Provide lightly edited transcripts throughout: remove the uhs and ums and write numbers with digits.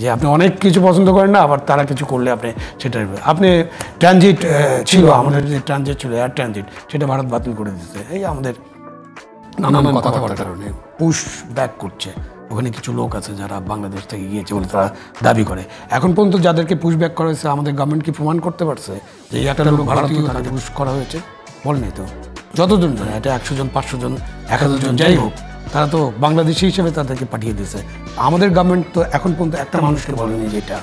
যে আপনি অনেক কিছু পছন্দ করেন না, আবার তারা কিছু করলে আপনি ট্রানজিট ছিল, আমাদের যে ট্রানজিট ছিল এয়ার ট্রানজিট, সেটা ভারত বাতিল করে দিচ্ছে। এই আমাদের নানান কথাবার্তার কারণে পুশ ব্যাক করছে। ওখানে কিছু লোক আছে যারা বাংলাদেশ থেকে গিয়েছে বলে তারা দাবি করে। এখন পর্যন্ত যাদেরকে পুশ ব্যাক করা হয়েছে, আমাদের গভর্নমেন্ট কি প্রমাণ করতে পারছে যে একটা লোক ভারতীয় তাকে পুশ করা হয়েছে? বলেনি তো। যতজন জানে, এটা 100 জন, 500 জন, 1000 জন, যাই হোক, তারা তো বাংলাদেশি হিসেবে তাদেরকে পাঠিয়ে দিয়েছে। আমাদের গভর্নমেন্ট তো এখন পর্যন্ত একটা মানুষকে বলেনি যে এটা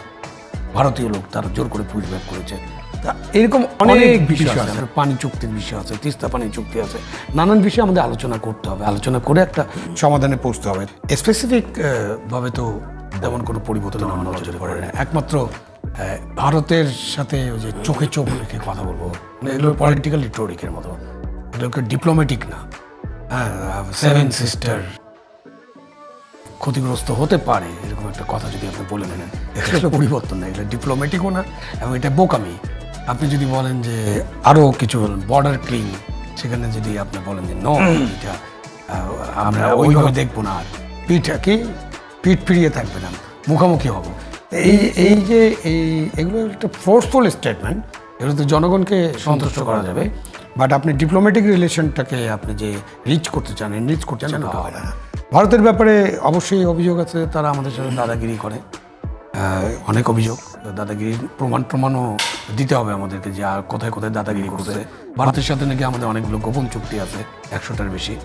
ভারতীয় লোক, তারা জোর করে পুশ ব্যাক করেছে। তা এরকম অনেক বিষয় আছে, পানি চুক্তির বিষয় আছে, তিস্তা পানি চুক্তি আছে, নানান বিষয়ে আমাদের আলোচনা করতে হবে, আলোচনা করে একটা সমাধানে পৌঁছতে হবে। স্পেসিফিক ভাবে তো তেমন কোনো পরিবর্তন আমরা নজরে পড়ে না। একমাত্র ভারতের সাথে ওই যে চোখে চোখ রেখে কথা বলবো, এগুলো পলিটিক্যাল রিটোরিকের মতো, এগুলোকে ডিপ্লোম্যাটিক না। হ্যাঁ, 7 সিস্টার ক্ষতিগ্রস্ত হতে পারে এরকম একটা কথা যদি আপনি বলে নেন, এটা পরিবর্তন না, এটা ডিপ্লোম্যাটিকও না, এবং এটা বোকামি। আপনি যদি বলেন যে আরও কিছু বর্ডার ক্লিন, সেখানে যদি আপনি বলেন যে নো, এটা আমরা ওইভাবে দেখবো না, আর পিঠ ফিরিয়ে থাকবে না, মুখোমুখি হব, এগুলো একটা ফোর্সফুল স্টেটমেন্ট। এগুলো তো জনগণকে সন্তুষ্ট করা যাবে, বাট আপনি ডিপ্লোম্যাটিক রিলেশনটাকে আপনি যে রিচ করতে চান, ওটা হয় না। ভারতের ব্যাপারে অবশ্যই অভিযোগ আছে, তারা আমাদের সাথে দাদাগিরি করে, অনেক অভিযোগ, দাদাগিরির প্রমাণও দিতে হবে আমাদেরকে, যে আর কোথায় কোথায় দাদাগিরি করছে। ভারতের সাথে নাকি আমাদের অনেকগুলো গোপন চুক্তি আছে, 100টার বেশি,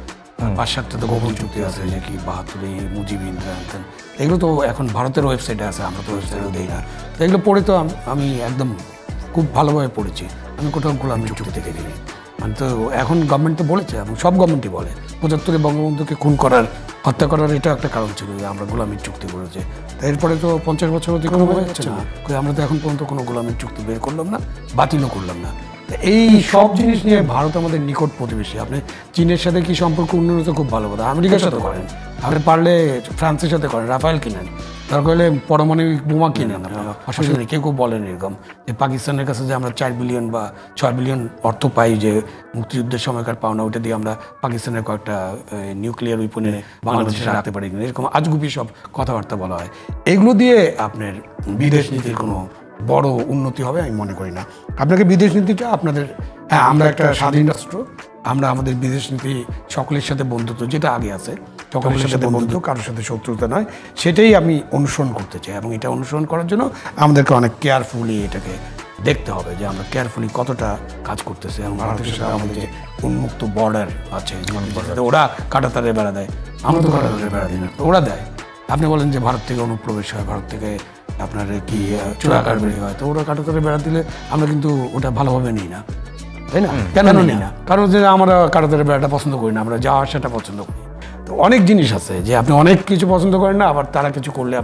5-7টা তো গোপন চুক্তি আছে, যে কি 72 মুজিব ইন্দ্রা, এগুলো তো এখন ভারতের ওয়েবসাইটে আছে, আমরা তো ওয়েবসাইটেও দিই না। তো এগুলো পড়ে তো আমি একদম খুব ভালোভাবে পড়েছি, আমি কোথাও গোলামি চুক্তি থেকে দিই। মানে তো এখন গভর্নমেন্ট তো বলেছে, এবং সব গভর্নমেন্টই বলে, 75-এ বঙ্গবন্ধুকে খুন করার, হত্যা করার এটা একটা কারণ ছিল যে আমরা গোলামির চুক্তি করেছে। এরপরে তো 50 বছর অতিক্রম হয়ে যাচ্ছে না, আমরা তো এখন পর্যন্ত কোনো গোলামির চুক্তি বের করলাম না, বাতিলও করলাম না। এই সব জিনিস নিয়ে ভারত আমাদের নিকট প্রতিবেশী। আপনি চীনের সাথে কি সম্পর্ক উন্নত, খুব ভালো কথা, আমেরিকার সাথে করেন, আপনি পারলে ফ্রান্সের সাথে করেন, রাফায়েল কিনেন, দরকার হলে পারমাণবিক বোমা কিনেন, অসুবিধা নেই। কেউ বলেন এরকম যে পাকিস্তানের কাছে যে আমরা 4 বিলিয়ন বা 6 বিলিয়ন অর্থ পাই, যে মুক্তিযুদ্ধের সময়কার পাওনা, ওইটা দিয়ে আমরা পাকিস্তানের কয়েকটা নিউক্লিয়ার উইপনে বাংলাদেশে রাখতে পারি কিনা, এরকম আজগুবি সব কথাবার্তা বলা হয়। এগুলো দিয়ে আপনার বিদেশ নীতির কোনো বড় উন্নতি হবে আমি মনে করি না। আপনাকে বিদেশ নীতিটা আপনাদের, হ্যাঁ, আমরা একটা স্বাধীন রাষ্ট্র, আমরা আমাদের বিদেশ নীতি সকলের সাথে বন্ধুত্ব, যেটা আগে আছে, সকলের সাথে বন্ধুত্ব, কারোর সাথে শত্রুতা নয়, সেটাই আমি অনুসরণ করতে চাই। এবং এটা অনুসরণ করার জন্য আমাদেরকে অনেক কেয়ারফুলি এটাকে দেখতে হবে, যে আমরা কেয়ারফুলি কতটা কাজ করতেছি। এবং ভারতের সাথে আমাদের যে উন্মুক্ত বর্ডার আছে, ওরা কাঁটাতারে বেড়া দেয়, আমরা তো কাঁটাতারে বেড়া দিই না, ওরা দেয়। আপনি বলেন যে ভারত থেকে অনুপ্রবেশ হয়, ভারত থেকে আপনার কি চোরাকার বেরিয়ে হয়, তো ওরা কাঁটাতারে বেড়া দিলে আমরা কিন্তু ওটা ভালোভাবে নিই না, তাই না? কেন নিই না? কারণ যে আমরা কাঁটাতারে বেড়াটা পছন্দ করি না, আমরা যাওয়া আসাটা পছন্দ করি। তো অনেক জিনিস আছে যে আপনি অনেক কিছু পছন্দ করেন না, আবার তারা কিছু করলে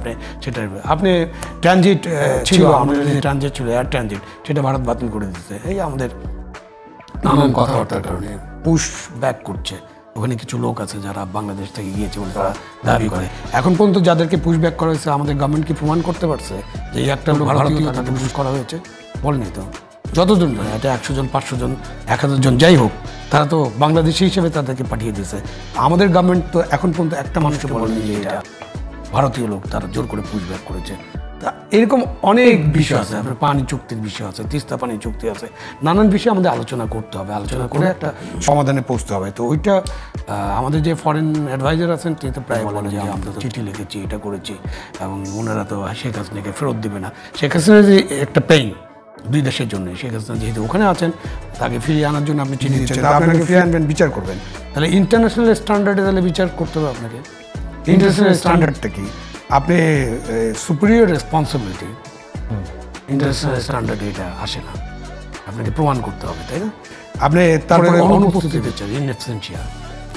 আপনি ট্রানজিট ছিল, আমাদের যে ট্রানজিট ছিল এয়ার ট্রানজিট, সেটা ভারত বাতিল করে দিচ্ছে। এই আমাদের নানান কথাবার্তার কারণে পুশ ব্যাক করছে। ওখানে কিছু লোক আছে যারা বাংলাদেশ থেকে গিয়েছে বলে তারা দাবি করে। এখন পর্যন্ত যাদেরকে পুশ ব্যাক করা হয়েছে, আমাদের গভর্নমেন্ট কি প্রমাণ করতে পারছে যে একটা লোক ভারতীয় তাকে পুশ করা হয়েছে? বলেনি তো। যতজন জানে, এটা 100 জন, 500 জন, 1000 জন, যাই হোক, তারা তো বাংলাদেশি হিসেবে তাদেরকে পাঠিয়ে দিয়েছে। আমাদের গভর্নমেন্ট তো এখন পর্যন্ত একটা মানুষকে বলেনি যে এটা ভারতীয় লোক, তারা জোর করে পুশ ব্যাক করেছে। তা এরকম অনেক বিষয় আছে, আপনার পানি চুক্তির বিষয় আছে, তিস্তা পানি চুক্তি আছে, নানান বিষয়ে আমাদের আলোচনা করতে হবে, আলোচনা করে একটা সমাধানে পৌঁছতে হবে। তো ওইটা আমাদের যে ফরেন অ্যাডভাইজার আছেন, তিনি তো প্রায় বলেন যে আমরা তো চিঠি লিখেছি, এটা করেছি, এবং ওনারা তো শেখ হাসিনাকে ফেরত দেবে না। শেখ হাসিনা যে একটা পেইন দুই দেশের জন্য, শেখ হাসিনা যেহেতু ওখানে আছেন, তাকে ফিরিয়ে আনার জন্য আপনি চিঠি দিচ্ছেন, আপনাকে ফিরিয়ে আনবেন, বিচার করবেন, তাহলে ইন্টারন্যাশনাল স্ট্যান্ডার্ডে তাহলে বিচার করতে হবে আপনাকে। ইন্টারন্যাশনাল স্ট্যান্ডার্ডটা কি? আপনি সুপিরিয়র রেসপন্সিবিলিটি, ইন্টারন্যাশনাল স্ট্যান্ডার্ডে এটা আসে না, আপনাকে প্রমাণ করতে হবে, তাই না? আপনি তারপরে অনুপস্থিতি দিচ্ছেন, ইনএবসেন্সিয়া,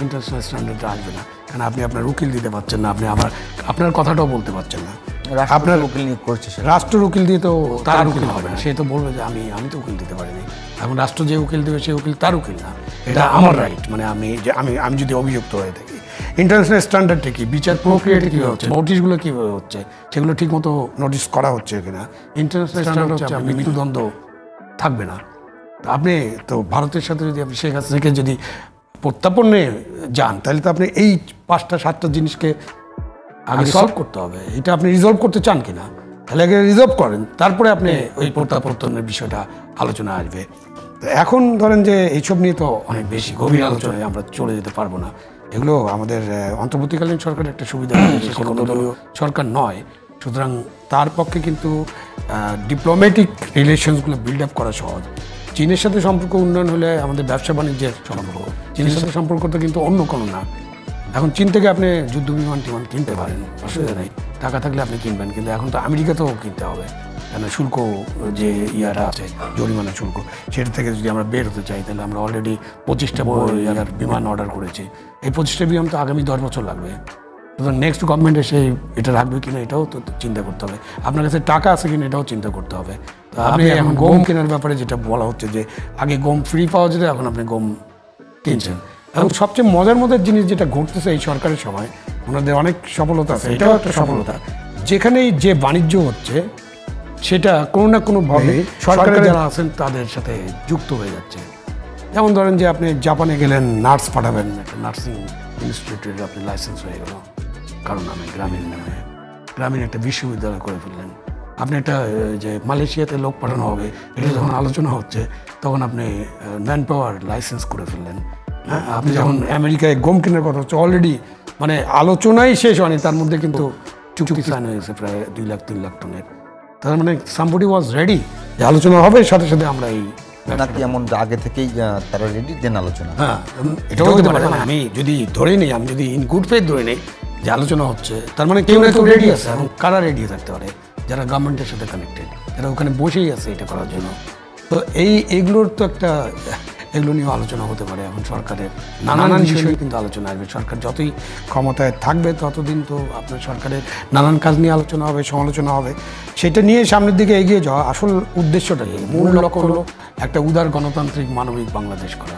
ইন্টারন্যাশনাল স্ট্যান্ডার্ডে আসবে না, কারণ আপনি আপনার উকিল দিতে পারছেন না, আপনি আপনার কথাটাও বলতে পারছেন না। আপনার উকিল নিয়োগ করছে, রাষ্ট্র উকিল দিয়ে তো তার উকিল হবে না, সে তো বলবে যে আমি তো উকিল দিতে পারিনি। এখন রাষ্ট্র যে উকিল দেবে, সেই উকিল তার উকিল না, এটা আমার রাইট। মানে আমি যদি অভিযুক্ত হয়ে থাকি, ইন্টারন্যাশনাল স্ট্যান্ডার্ডটা কি, বিচার প্রক্রিয়াটা কীভাবে হচ্ছে, নোটিশগুলো কীভাবে হচ্ছে, সেগুলো ঠিক মতো নোটিশ করা হচ্ছে কিনা। ইন্টারন্যাশনাল স্ট্যান্ডার্ড হচ্ছে আপনি মৃত্যুদণ্ড থাকবে না। আপনি তো ভারতের সাথে যদি আপনি শেখ হাসিনাকে যদি প্রত্যাপনে যান, তাহলে তো আপনি এই 5টা 7টা জিনিসকে আগে সলভ করতে হবে। এটা আপনি রিজলভ করতে চান কিনা। তাহলে আগে রিজলভ করেন, তারপরে আপনি ওই প্রত্যাবর্তনের বিষয়টা আলোচনা আসবে। তো এখন ধরেন যে এইসব নিয়ে তো অনেক বেশি গভীর আলোচনায় আমরা চলে যেতে পারবো না। এগুলো আমাদের অন্তর্বর্তীকালীন সরকারের একটা সুবিধা, কোনো দলীয় সরকার নয়, সুতরাং তার পক্ষে কিন্তু ডিপ্লোম্যাটিক রিলেশনসগুলো বিল্ড আপ করা সহজ। চীনের সাথে সম্পর্ক উন্নয়ন হলে আমাদের ব্যবসা বাণিজ্যের সম্পর্ক, চীনের সাথে সম্পর্কটা কিন্তু অন্য কোনো না। এখন চীন থেকে আপনি যুদ্ধ বিমান টিমান কিনতে পারেন, অসুবিধা নেই, টাকা থাকলে আপনি কিনবেন, কিন্তু এখন তো আমেরিকাতেও কিনতে হবে, কেন শুল্ক যে ইয়ারা আছে জরিমানা শুল্ক, সেটা থেকে যদি আমরা বের হতে চাই তাহলে আমরা অলরেডি 25টা ইয়ার বিমান অর্ডার করেছি। এই 25টা বিমান তো আগামী 10 বছর লাগবে। সুতরাং নেক্সট গভর্নমেন্ট এসে এটা রাখবে কিনা এটাও তো চিন্তা করতে হবে, আপনার কাছে টাকা আছে কিনা এটাও চিন্তা করতে হবে। তো আপনি এখন গম কেনার ব্যাপারে যেটা বলা হচ্ছে যে আগে গম ফ্রি পাওয়া যেত, এখন আপনি গম কিনছেন। এবং সবচেয়ে মজার জিনিস যেটা ঘটতেছে এই সরকারের সময়, ওনাদের অনেক সফলতা আছে, এটাও একটা সফলতা, যেখানেই যে বাণিজ্য হচ্ছে সেটা কোনো না কোনোভাবে সরকারের যারা আছেন তাদের সাথে যুক্ত হয়ে যাচ্ছে। যেমন ধরেন যে আপনি জাপানে গেলেন, নার্স পাঠাবেন, একটা নার্সিং ইনস্টিটিউটের আপনি লাইসেন্স হয়ে গেল কারণ নামে, গ্রামীণ একটা বিশ্ববিদ্যালয় করে ফেললেন। আপনি একটা যে মালয়েশিয়াতে লোক পাঠানো হবে এটা যখন আলোচনা হচ্ছে তখন আপনি ম্যান পাওয়ার লাইসেন্স করে ফেললেন। হ্যাঁ, আপনি যখন আমেরিকায় গম কেনার কথা হচ্ছে অলরেডি মানে আলোচনাই শেষ হয়নি, তার মধ্যে কিন্তু চুক্তি সাইন হয়ে গেছে প্রায় 2 লাখ 3 লাখ টনের। তার মানে সামবডি ওয়াজ রেডি যে আলোচনা হবে, সাথে সাথে আমরা এই নাকি এমন আগে থেকেই তারা রেডি দেন আলোচনা। হ্যাঁ, এটাও হতে পারে। আমি যদি ধরে নিই, আমি যদি ইন গুড ফেথ ধরে নিই যে আলোচনা হচ্ছে, তার মানে কেউ না কেউ রেডি আছে। এবং কারা রেডি থাকতে পারে? যারা গভর্নমেন্টের সাথে কানেক্টেড, যারা ওখানে বসেই আছে এটা করার জন্য। তো এইগুলোর তো একটা, এগুলো নিয়েও আলোচনা হতে পারে। এখন সরকারের নানান বিষয়ে কিন্তু আলোচনা আসবে। সরকার যতই ক্ষমতায় থাকবে ততদিন তো আপনার সরকারের নানান কাজ নিয়ে আলোচনা হবে, সমালোচনা হবে। সেটা নিয়ে সামনের দিকে এগিয়ে যাওয়া আসল উদ্দেশ্যটা, মূল লক্ষ্য হলো একটা উদার গণতান্ত্রিক মানবিক বাংলাদেশ করা,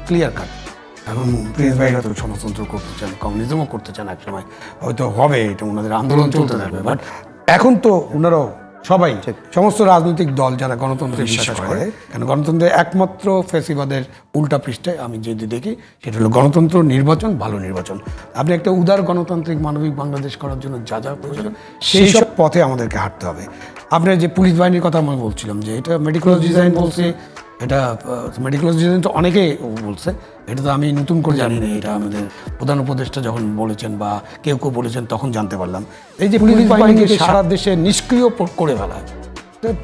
ক্লিয়ার কাট। এখন প্রিন্স ভাইরা তো সমাজতন্ত্র করতে চান, কমিউনিজমও করতে চান, এক সময় হয়তো হবে, এটা ওনাদের আন্দোলন চলতে থাকবে। বাট এখন তো ওনারাও সবাই, সমস্ত রাজনৈতিক দল যারা গণতন্ত্রে বিশ্বাস করে, কেন গণতন্ত্রের একমাত্র ফ্যাসিবাদের উল্টা পৃষ্ঠায় আমি যদি দেখি সেটা হলো গণতন্ত্র, নির্বাচন, ভালো নির্বাচন। আপনি একটা উদার গণতান্ত্রিক মানবিক বাংলাদেশ করার জন্য যা যা প্রয়োজন সেই সব পথে আমাদেরকে হাঁটতে হবে। আপনার যে পুলিশ বাহিনীর কথা আমি বলছিলাম যে এটা মেডিকুলাস ডিজাইন বলছে, এটা মেডিকুলাস ডিজাইন তো অনেকেই বলছে, এটা তো আমি নতুন করে জানি না, এটা আমাদের প্রধান উপদেষ্টা যখন বলেছেন বা কেউ বলেছেন তখন জানতে পারলাম। এই যে পুলিশ বাহিনীকে সারা দেশে নিষ্ক্রিয় করে ফেলা,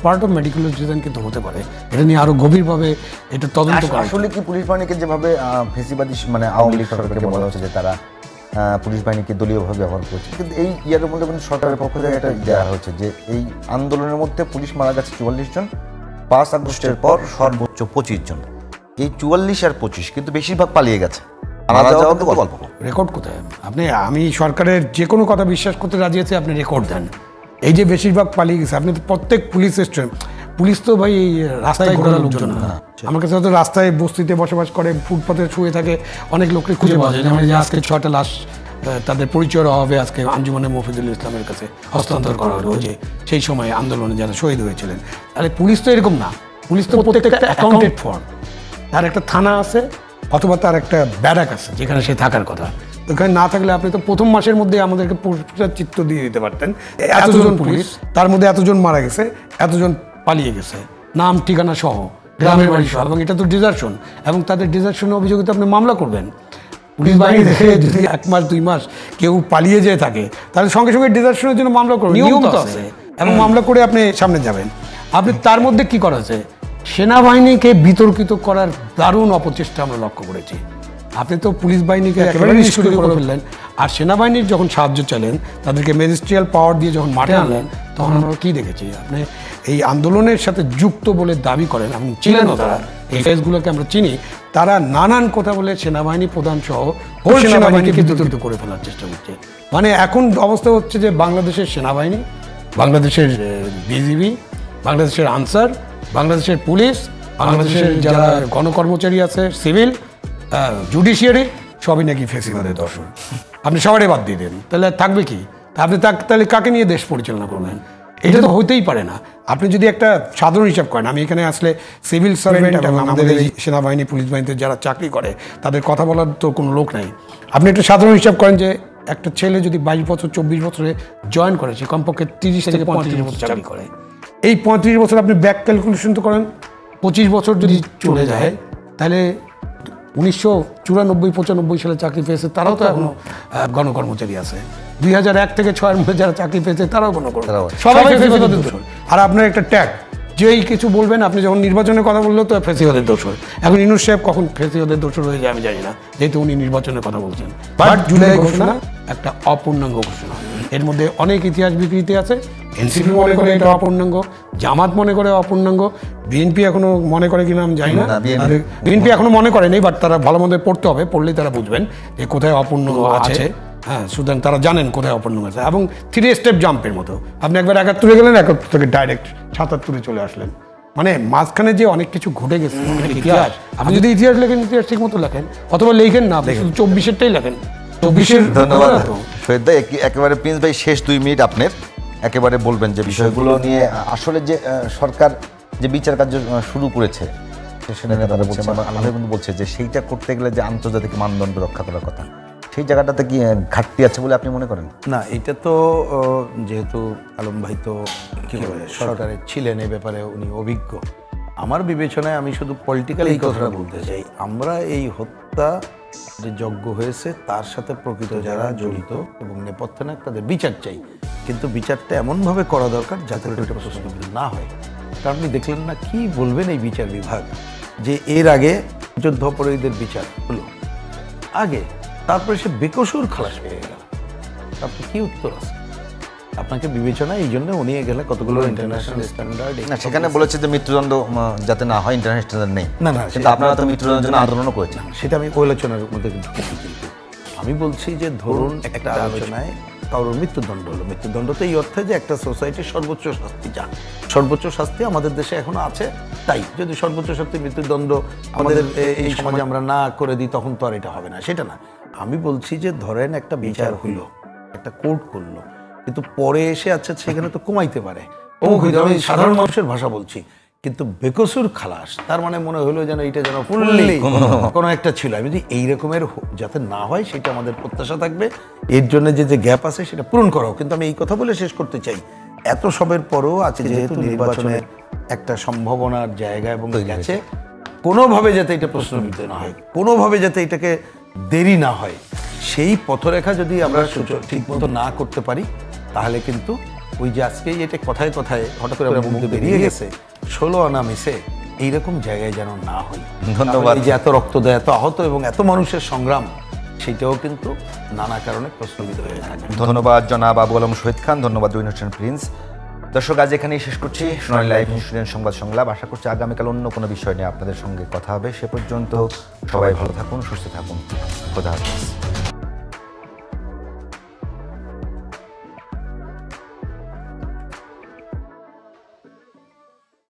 পার্ট অফ মেডিকুলাস ডিজাইন কিন্তু হতে পারে। এটা নিয়ে আরো গভীরভাবে এটা তদন্ত করা। আসলে কি পুলিশ বাহিনীকে যেভাবে ফেসিবাদী মানে আওয়ামী লীগ সরকারকে বলা হচ্ছে যে তারা পুলিশ বাহিনীকে দলীয়ভাবে ব্যবহার করছে, কিন্তু এই ইয়ারের মধ্যে কিন্তু সরকারের পক্ষ থেকে এটা দেওয়া হচ্ছে যে এই আন্দোলনের মধ্যে পুলিশ মারা গেছে 44 জন, 5 আগস্টের পর সর্বোচ্চ 25 জন। এই 44 আর 25 কিন্তু বেশিরভাগ পালিয়ে গেছে। রেকর্ড কোথায়? আমি সরকারের যে কোনো কথা বিশ্বাস করতে রাজি আছি, আপনি রেকর্ড দেন। এই যে বেশিরভাগ পালিয়ে গেছে, আপনি তো প্রত্যেক পুলিশ তো ভাই রাস্তায় ঘোরা লোকজন না। আমার কাছে হয়তো রাস্তায় বস্তিতে বসবাস করে, ফুটপাতে শুয়ে থাকে অনেক লোককে খুঁজে পাওয়া যায়। যেমন আজকে 6টা লাশ তাদের পরিচয় হবে আজকে আঞ্জুমানে মফিজুল ইসলামের কাছে হস্তান্তর করা হলো, যে সেই সময় আন্দোলনে যারা শহীদ হয়েছিলেন। তাহলে পুলিশ তো এরকম না, পুলিশ তো প্রত্যেকটা অ্যাকাউন্টেড ফর, তার একটা থানা আছে অথবা তার একটা ব্যারাক আছে যেখানে সে থাকার কথা। ওখানে না থাকলে আপনি তো প্রথম মাসের মধ্যে আমাদেরকে চিত্র দিয়ে দিতে পারতেন, এতজন পুলিশ, তার মধ্যে এতজন মারা গেছে, এতজন পালিয়ে গেছে, নাম ঠিকানা সহ, গ্রামের বাড়ি সহ। এবং এটা তো ডিজার্শন, এবং তাদের ডিজার্শনের অভিযোগে আপনি মামলা করবেন। পুলিশ বাহিনী দেখে যদি 1 মাস 2 মাস কেউ পালিয়ে যেয়ে থাকে তাহলে সঙ্গে সঙ্গে ডিজার্শনের জন্য মামলা করবেন, নিয়ম তো আছে, এবং মামলা করে আপনি সামনে যাবেন। আপনি তার মধ্যে কি করা আছে? সেনাবাহিনীকে বিতর্কিত করার দারুণ অপচেষ্টা আমরা লক্ষ্য করেছি। আপনি তো পুলিশ বাহিনীকে একেবারে নিষ্ক্রিয় করে ফেললেন, আর সেনাবাহিনীর যখন সাহায্য চাইলেন, তাদেরকে ম্যাজিস্ট্রিয়াল পাওয়ার দিয়ে যখন মাঠে আনলেন, তখন আমরা কি দেখেছি? আপনি এই আন্দোলনের সাথে যুক্ত বলে দাবি করেন এবং ছিলেনও তারা, এই ফেসগুলোকে আমরা চিনি, তারা নানান কথা বলে সেনাবাহিনী প্রধান সহ হোল সেনাবাহিনীকে বিতর্কিত করে ফেলার চেষ্টা করছে। মানে এখন অবস্থা হচ্ছে যে বাংলাদেশের সেনাবাহিনী, বাংলাদেশের বিজিবি, বাংলাদেশের আনসার, বাংলাদেশের পুলিশ, বাংলাদেশের যারা গণকর্মচারী আছে, সিভিল, জুডিশিয়ারি, সবই নাকি ফেসিবাদের দর্শন। আপনি সবারই বাদ দিয়ে দেন, তাহলে থাকবে কি? আপনি তাহলে কাকে নিয়ে দেশ পরিচালনা করবেন? এটা তো হইতেই পারে না। আপনি যদি একটা সাধারণ হিসাব করেন, আমি এখানে আসলে সিভিল সার্ভেন্ট এবং আমাদের এই সেনাবাহিনী পুলিশ বাহিনীতে যারা চাকরি করে তাদের কথা বলার তো কোনো লোক নাই। আপনি একটা সাধারণ হিসাব করেন যে একটা ছেলে যদি 22 বছর 24 বছরে জয়েন করে সে কমপক্ষে 30 থেকে 35 বছর চাকরি করে। এই 35 বছর আপনি ব্যাক ক্যালকুলেশন তো করেন, 25 বছর যদি চলে যায় তাহলে 1994-95 সালে চাকরি পেয়েছে তারাও তো এখনো গণকর্মচারী আছে। 2001 থেকে 6 এর মধ্যে যারা চাকরি পেয়েছে তারাও গণকর্মচারী, সবাই ফেসিবাদের দোষর। আর আপনার একটা ট্যাগ যেই কিছু বলবেন, আপনি যখন নির্বাচনের কথা বললেও তো ফেসিবাদের দোষর। এখন ইউনূস সাহেব কখন ফেসিবাদের দোষর হয়ে যায় আমি জানি না, যেহেতু উনি নির্বাচনের কথা বলছেন। বাট জুলাই ঘোষণা একটা অপূর্ণাঙ্গ ঘোষণা, এর মধ্যে অনেক ইতিহাস বিকৃতি আছে। এনসিপি মনে করে এটা অপূর্ণাঙ্গ, জামাত মনে করে অপূর্ণাঙ্গ, বিএনপি এখনো মনে করে কিনা আমি জানি না। বিএনপি এখনো মনে করেনি, বাট তারা ভালো মন্দ পড়তে হবে, পড়লেই তারা বুঝবেন যে কোথায় অপূর্ণাঙ্গ আছে। হ্যাঁ, সুতরাং তারা জানেন কোথায় অপূর্ণাঙ্গ আছে। এবং 3 স্টেপ জাম্পের মতো আপনি একবার 71 গেলেন, 71 থেকে ডাইরেক্ট 77 চলে আসলেন। মানে মাঝখানে যে অনেক কিছু ঘটে গেছে ইতিহাস, আপনি যদি ইতিহাস লেখেন ইতিহাস ঠিক মতো লেখেন, অথবা লেখেন না, শুধু 24-এরটাই লেখেন। 24-এর ধন্যবাদ শহীদ ভাই। একেবারে প্রিন্স ভাই, শেষ 2 মিনিট আপনার একেবারে বলবেন যে বিষয়গুলো নিয়ে আসলে যে সরকার যে বিচার কার্য শুরু করেছে সেটা নিয়ে তারা বলছে, আমাদের কিন্তু বলছে যে সেইটা করতে গেলে যে আন্তর্জাতিক মানদণ্ড রক্ষা করার কথা, সেই জায়গাটাতে কি ঘাটতি আছে বলে আপনি মনে করেন? না, এটা তো যেহেতু আলম ভাই তো কি বলে সরকারে ছিলেন, এ ব্যাপারে উনি অভিজ্ঞ। আমার বিবেচনায় আমি শুধু পলিটিক্যাল এই কথাটা বলতে চাই, আমরা এই হত্যা যে যজ্ঞ হয়েছে তার সাথে প্রকৃত যারা জড়িত এবং নেপথ্যে না তাদের বিচার চাই, কিন্তু বিচারটা এমনভাবে করা দরকার যাতে এটা প্রশ্নবিদ্ধ না হয়। কারণ আপনি দেখলেন না কি বলবেন এই বিচার বিভাগ, যে এর আগে যুদ্ধাপরাধীদের বিচার হলো আগে, তারপরে সে বেকসুর খালাস পেয়ে গেল, আপনি কি উত্তর আছে? আপনাকে বিবেচনা এই জন্য উনি গেলে কতগুলো ইন্টারন্যাশনাল স্ট্যান্ডার্ড না, সেখানে বলেছে যে মৃত্যুদণ্ড যাতে না হয়, ইন্টারন্যাশনাল স্ট্যান্ডার্ড নেই। না না, কিন্তু আপনারা তো মৃত্যুদণ্ডের জন্য আন্দোলনও করেছেন। সেটা আমি আলোচনার মধ্যে ঢুকেছি, কিন্তু আমি বলছি যে ধরুন একটা আলোচনায় কারোর মৃত্যুদণ্ড হলো, মৃত্যুদণ্ড তো এই অর্থে যে একটা সোসাইটির সর্বোচ্চ শাস্তি, যা সর্বোচ্চ শাস্তি আমাদের দেশে এখনো আছে, তাই যদি সর্বোচ্চ শাস্তি মৃত্যুদণ্ড আমাদের এই সমাজে আমরা না করে দিই তখন তো আর এটা হবে না, সেটা না। আমি বলছি যে ধরেন একটা বিচার হইলো, একটা কোর্ট করলো, কিন্তু পরে এসে আচ্ছা সেখানে তো কমাইতে পারে, আমি সাধারণ মানুষের ভাষা বলছি, কিন্তু বেকসুর খালাস তার মানে মনে হলো যেন এইটা যেন ফুললি কোনো একটা ছিল। আমি যদি এই রকমের যাতে না হয় সেটা আমাদের প্রত্যাশা থাকবে, এর জন্য যে গ্যাপ আছে সেটা পূরণ করাও। কিন্তু আমি এই কথা বলে শেষ করতে চাই, এত সবের পরেও আছে যেহেতু নির্বাচনে একটা সম্ভাবনার জায়গা এবং গেছে, কোনোভাবে যাতে এটা প্রশ্নবিদ্ধ না হয়, কোনোভাবে যাতে এটাকে দেরি না হয়, সেই পথরেখা যদি আমরা ঠিক মতো না করতে পারি তাহলে কিন্তু ওই যে আজকেই এটা কথায় কথায় হঠাৎ করে মুখ বেরিয়ে গেছে 16 আনা মিশে, এইরকম জায়গায় যেন না হয়। ধন্যবাদ। এই যে এত রক্ত দেয়, এত আহত এবং এত মানুষের সংগ্রাম, সেটাও কিন্তু নানা কারণে প্রশ্নবিদ্ধ হয়ে থাকে। ধন্যবাদ জনাব আবু আলম শহীদ খান, ধন্যবাদ রুইন হোসেন প্রিন্স। দর্শক, আজ এখানেই শেষ করছি সোনালী লাইভ ইন্স্যুরেন্স সংবাদ সংলাপ। আশা করছি আগামীকাল অন্য কোনো বিষয় নিয়ে আপনাদের সঙ্গে কথা হবে। সে পর্যন্ত সবাই ভালো থাকুন, সুস্থ থাকুন। খোদা হাফেজ।